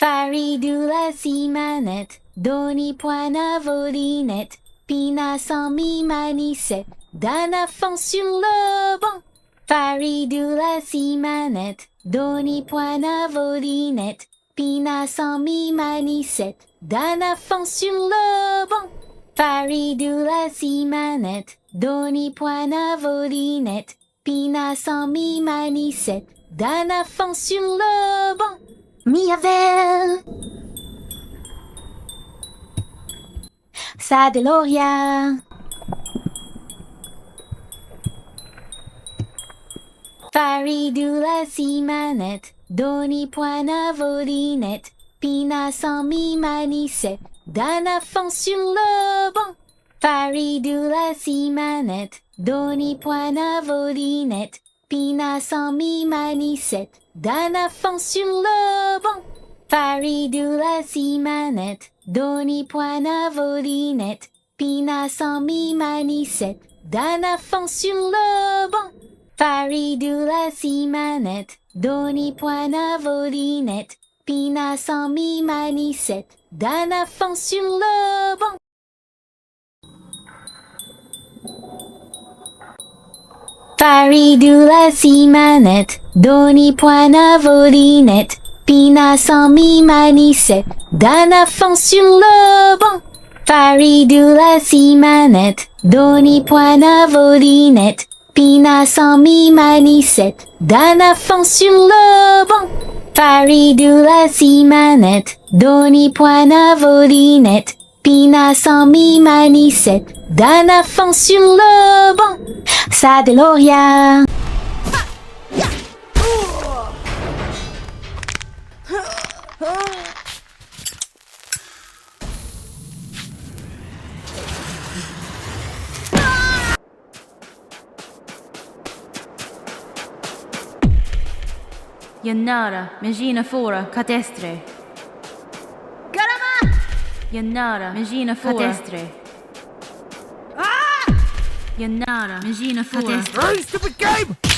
Faridou la si manette, doni poina volinette, pina sans mi manicette, dana fond sur le banc. Faridou la si manette, doni poina volinette, pina sans mi manicette, dana fond sur le banc. Faridou la si manette, doni poina volinette, pina sans mi manicette, dana fond sur le banc. Miavel, sa Deloria. Faridou la si manette, doni poina volinette, pina sans mi manicette, dana fond sur le banc. Faridou la si manette, doni poina volinette, pina sans mi manicette, dana fond sur le banc. Faridou la si manette, doni poina volinette, pina sans mi manicette, dana fond sur le banc. Faridou la si manette, doni poina volinette, pina sans mi manicette, dana fond sur le banc. Faridou la si manette, doni poina volinette, pina sans mi manicette, dana fond sur le banc. Faridou la si manette, doni poina volinette, pina sans mi manicette, dana fond sur le banc. Faridou la si manette, doni poina volinette, pina sans mi manicette, dana fond sur le banc. Sa Deloria. Yannara, Megina Fora, Catestre. Caramba! Yannara, Megina Fora, Catestre. Ah! Yannara, Megina Fora. Very stupid game!